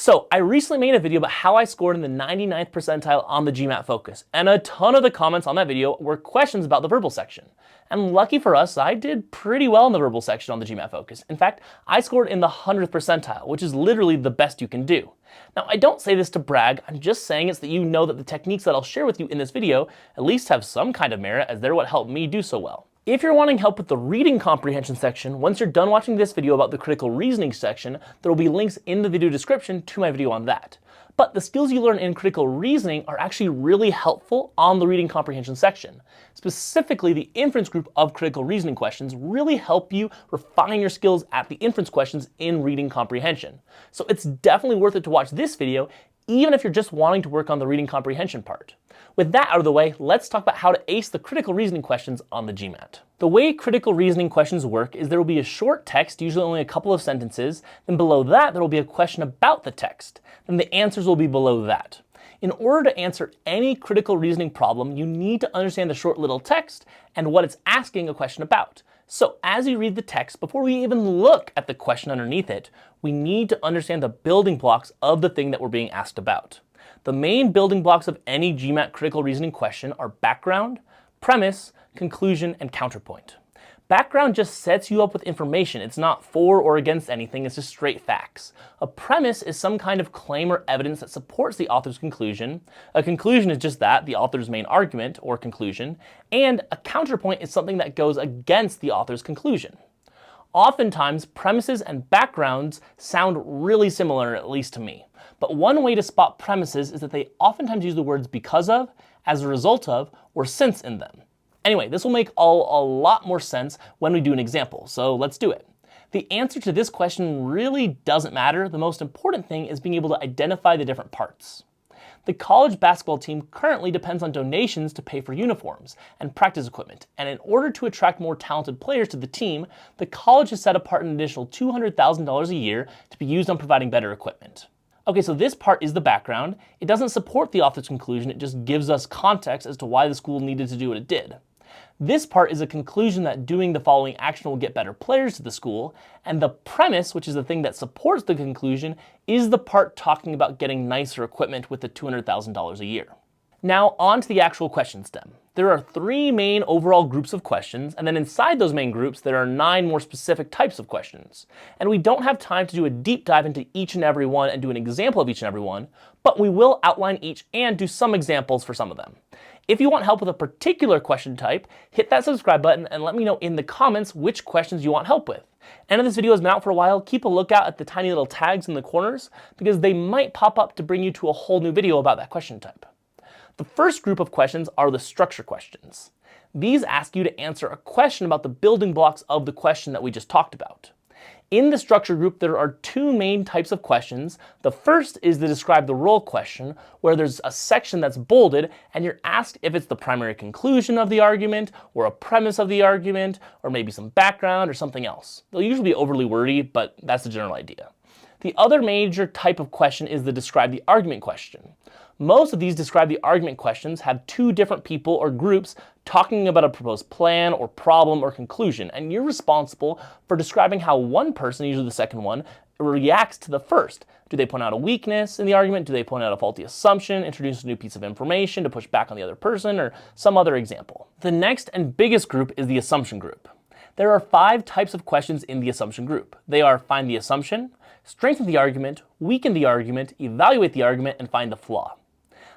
So I recently made a video about how I scored in the 99th percentile on the GMAT Focus, and a ton of the comments on that video were questions about the verbal section. And lucky for us, I did pretty well in the verbal section on the GMAT Focus. In fact, I scored in the 100th percentile, which is literally the best you can do. Now, I don't say this to brag, I'm just saying it's that you know that the techniques that I'll share with you in this video at least have some kind of merit, as they're what helped me do so well. If you're wanting help with the reading comprehension section, once you're done watching this video about the critical reasoning section, there will be links in the video description to my video on that. But the skills you learn in critical reasoning are actually really helpful on the reading comprehension section. Specifically, the inference group of critical reasoning questions really help you refine your skills at the inference questions in reading comprehension. So it's definitely worth it to watch this video, even if you're just wanting to work on the reading comprehension part. With that out of the way, let's talk about how to ace the critical reasoning questions on the GMAT. The way critical reasoning questions work is there will be a short text, usually only a couple of sentences, then below that there will be a question about the text, then the answers will be below that. In order to answer any critical reasoning problem, you need to understand the short little text and what it's asking a question about. So as you read the text, before we even look at the question underneath it, we need to understand the building blocks of the thing that we're being asked about. The main building blocks of any GMAT critical reasoning question are background, premise, conclusion, and counterpoint. Background just sets you up with information. It's not for or against anything, it's just straight facts. A premise is some kind of claim or evidence that supports the author's conclusion. A conclusion is just that, the author's main argument or conclusion. And a counterpoint is something that goes against the author's conclusion. Oftentimes, premises and backgrounds sound really similar, at least to me. But one way to spot premises is that they oftentimes use the words because of, as a result of, or since in them. Anyway, this will make a lot more sense when we do an example, so let's do it. The answer to this question really doesn't matter. The most important thing is being able to identify the different parts. The college basketball team currently depends on donations to pay for uniforms and practice equipment, and in order to attract more talented players to the team, the college has set apart an additional $200,000 a year to be used on providing better equipment. Okay, so this part is the background. It doesn't support the author's conclusion, it just gives us context as to why the school needed to do what it did. This part is a conclusion that doing the following action will get better players to the school, and the premise, which is the thing that supports the conclusion, is the part talking about getting nicer equipment with the $200,000 a year. Now on to the actual question stem. There are 3 main overall groups of questions, and then inside those main groups there are 9 more specific types of questions. And we don't have time to do a deep dive into each and every one and do an example of each and every one, but we will outline each and do some examples for some of them. If you want help with a particular question type, hit that subscribe button and let me know in the comments which questions you want help with. And if this video has been out for a while, keep a lookout at the tiny little tags in the corners because they might pop up to bring you to a whole new video about that question type. The first group of questions are the structure questions. These ask you to answer a question about the building blocks of the question that we just talked about. In the structure group, there are 2 main types of questions. The first is the describe the role question, where there's a section that's bolded and you're asked if it's the primary conclusion of the argument, or a premise of the argument, or maybe some background or something else. They'll usually be overly wordy, but that's the general idea. The other major type of question is the describe the argument question. Most of these describe the argument questions have 2 different people or groups talking about a proposed plan or problem or conclusion, and you're responsible for describing how one person, usually the second one, reacts to the first. Do they point out a weakness in the argument? Do they point out a faulty assumption, introduce a new piece of information to push back on the other person, or some other example? The next and biggest group is the assumption group. There are 5 types of questions in the assumption group. They are find the assumption, strengthen the argument, weaken the argument, evaluate the argument, and find the flaw.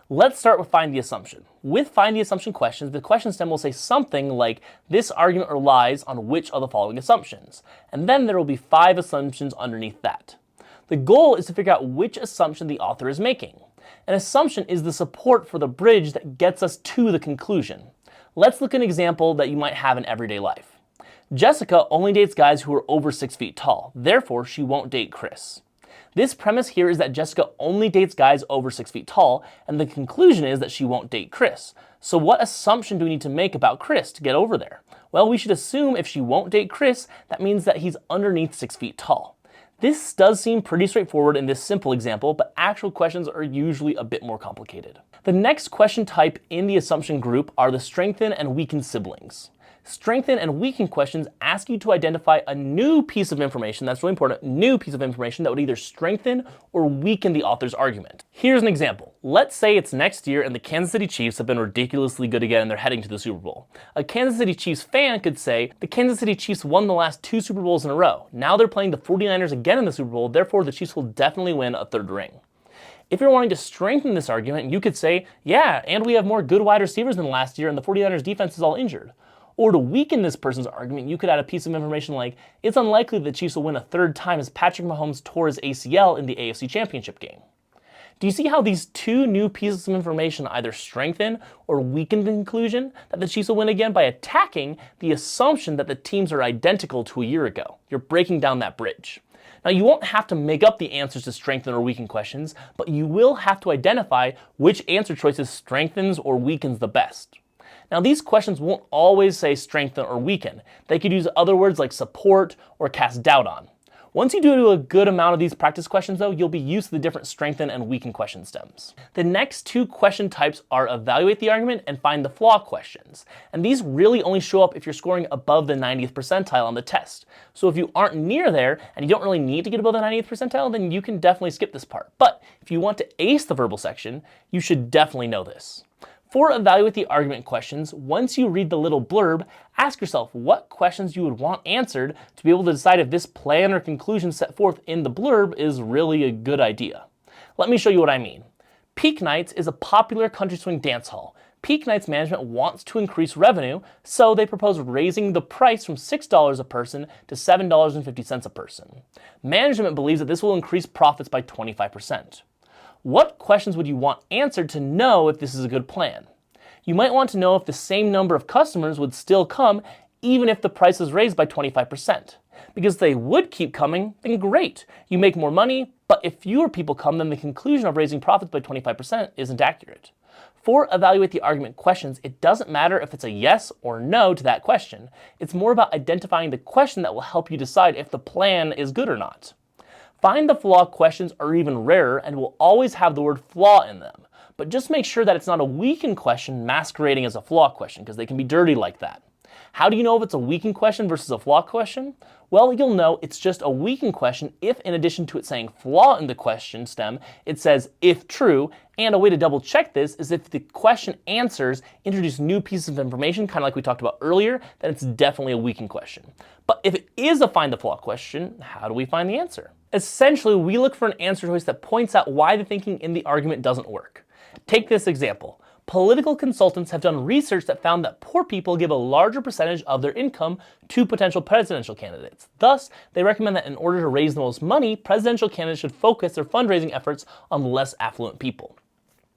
Let's start with find the assumption. With find the assumption questions, the question stem will say something like, this argument relies on which of the following assumptions? And then there will be 5 assumptions underneath that. The goal is to figure out which assumption the author is making. An assumption is the support for the bridge that gets us to the conclusion. Let's look at an example that you might have in everyday life. Jessica only dates guys who are over 6 feet tall, therefore she won't date Chris. This premise here is that Jessica only dates guys over 6 feet tall, and the conclusion is that she won't date Chris. So what assumption do we need to make about Chris to get over there? Well, we should assume if she won't date Chris, that means that he's underneath 6 feet tall. This does seem pretty straightforward in this simple example, but actual questions are usually a bit more complicated. The next question type in the assumption group are the strengthen and weaken siblings. Strengthen and weaken questions ask you to identify a new piece of information, that's really important, new piece of information that would either strengthen or weaken the author's argument. Here's an example. Let's say it's next year and the Kansas City Chiefs have been ridiculously good again and they're heading to the Super Bowl. A Kansas City Chiefs fan could say, the Kansas City Chiefs won the last 2 Super Bowls in a row. Now they're playing the 49ers again in the Super Bowl, therefore the Chiefs will definitely win a 3rd ring. If you're wanting to strengthen this argument, you could say, yeah, and we have more good wide receivers than last year and the 49ers defense is all injured. Or to weaken this person's argument, you could add a piece of information like, it's unlikely the Chiefs will win a 3rd time as Patrick Mahomes tore his ACL in the AFC Championship game. Do you see how these 2 new pieces of information either strengthen or weaken the conclusion that the Chiefs will win again by attacking the assumption that the teams are identical to a year ago? You're breaking down that bridge. Now, you won't have to make up the answers to strengthen or weaken questions, but you will have to identify which answer choices strengthens or weakens the best. Now, these questions won't always say strengthen or weaken. They could use other words like support or cast doubt on. Once you do a good amount of these practice questions, though, you'll be used to the different strengthen and weaken question stems. The next 2 question types are evaluate the argument and find the flaw questions. And these really only show up if you're scoring above the 90th percentile on the test. So if you aren't near there and you don't really need to get above the 90th percentile, then you can definitely skip this part. But if you want to ace the verbal section, you should definitely know this. For evaluate the argument questions, once you read the little blurb, ask yourself what questions you would want answered to be able to decide if this plan or conclusion set forth in the blurb is really a good idea. Let me show you what I mean. Peak Nights is a popular country swing dance hall. Peak Nights management wants to increase revenue, so they propose raising the price from $6 a person to $7.50 a person. Management believes that this will increase profits by 25%. What questions would you want answered to know if this is a good plan? You might want to know if the same number of customers would still come even if the price is raised by 25%. Because if they would keep coming, then great. You make more money, but if fewer people come, then the conclusion of raising profits by 25% isn't accurate. For evaluate the argument questions, it doesn't matter if it's a yes or no to that question. It's more about identifying the question that will help you decide if the plan is good or not. Find the flaw questions are even rarer and will always have the word flaw in them. But just make sure that it's not a weakened question masquerading as a flaw question, because they can be dirty like that. How do you know if it's a weakened question versus a flaw question? Well, you'll know it's just a weakened question if, in addition to it saying flaw in the question stem, it says if true, and a way to double check this is if the question answers introduce new pieces of information, kind of like we talked about earlier, then it's definitely a weakened question. But if it is a find the flaw question, how do we find the answer? Essentially, we look for an answer choice that points out why the thinking in the argument doesn't work. Take this example. Political consultants have done research that found that poor people give a larger percentage of their income to potential presidential candidates. Thus, they recommend that in order to raise the most money, presidential candidates should focus their fundraising efforts on less affluent people.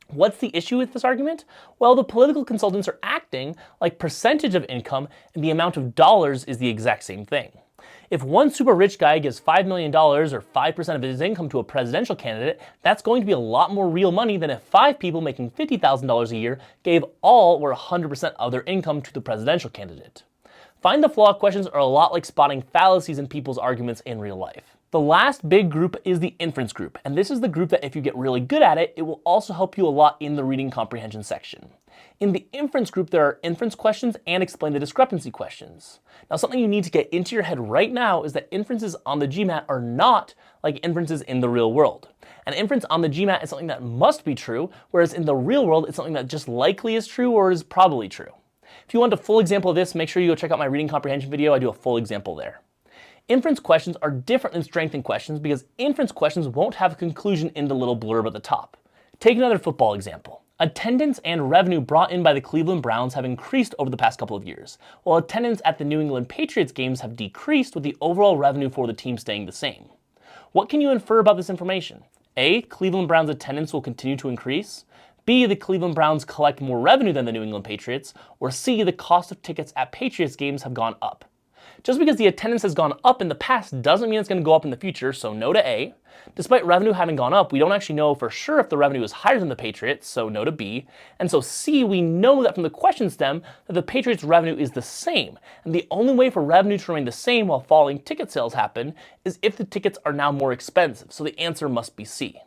What's the issue with this argument? Well, the political consultants are acting like percentage of income and the amount of dollars is the exact same thing. If one super rich guy gives $5 million or 5% of his income to a presidential candidate, that's going to be a lot more real money than if 5 people making $50,000 a year gave all or 100% of their income to the presidential candidate. Find the flaw questions are a lot like spotting fallacies in people's arguments in real life. The last big group is the inference group, and this is the group that if you get really good at it, it will also help you a lot in the reading comprehension section. In the inference group, there are inference questions and explain the discrepancy questions. Now, something you need to get into your head right now is that inferences on the GMAT are not like inferences in the real world. An inference on the GMAT is something that must be true, whereas in the real world, it's something that just likely is true or is probably true. If you want a full example of this, make sure you go check out my reading comprehension video. I do a full example there. Inference questions are different than strengthen questions because inference questions won't have a conclusion in the little blurb at the top. Take another football example. Attendance and revenue brought in by the Cleveland Browns have increased over the past couple of years, while attendance at the New England Patriots games have decreased with the overall revenue for the team staying the same. What can you infer about this information? A, Cleveland Browns attendance will continue to increase. B, the Cleveland Browns collect more revenue than the New England Patriots. Or C, the cost of tickets at Patriots games have gone up. Just because the attendance has gone up in the past doesn't mean it's going to go up in the future, so no to A. Despite revenue having gone up, we don't actually know for sure if the revenue is higher than the Patriots, so no to B. And so C, we know that from the question stem that the Patriots' revenue is the same. And the only way for revenue to remain the same while falling ticket sales happen is if the tickets are now more expensive, so the answer must be C.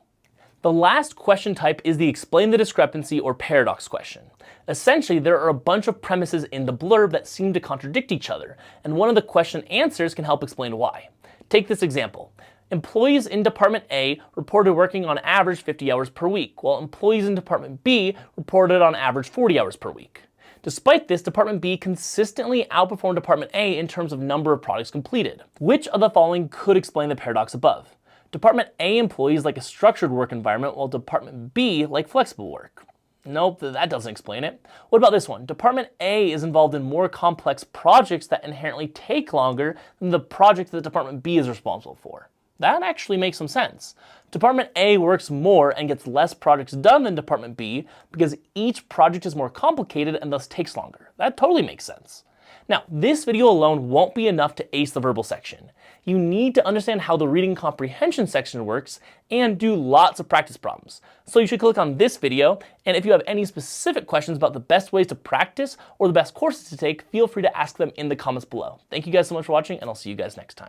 The last question type is the explain the discrepancy or paradox question. Essentially, there are a bunch of premises in the blurb that seem to contradict each other, and one of the question answers can help explain why. Take this example. Employees in Department A reported working on average 50 hours per week, while employees in Department B reported on average 40 hours per week. Despite this, Department B consistently outperformed Department A in terms of number of projects completed. Which of the following could explain the paradox above? Department A employees like a structured work environment, while Department B like flexible work. Nope, that doesn't explain it. What about this one? Department A is involved in more complex projects that inherently take longer than the project that Department B is responsible for. That actually makes some sense. Department A works more and gets less projects done than Department B because each project is more complicated and thus takes longer. That totally makes sense. Now, this video alone won't be enough to ace the verbal section. You need to understand how the reading comprehension section works and do lots of practice problems. So you should click on this video, and if you have any specific questions about the best ways to practice or the best courses to take, feel free to ask them in the comments below. Thank you guys so much for watching, and I'll see you guys next time.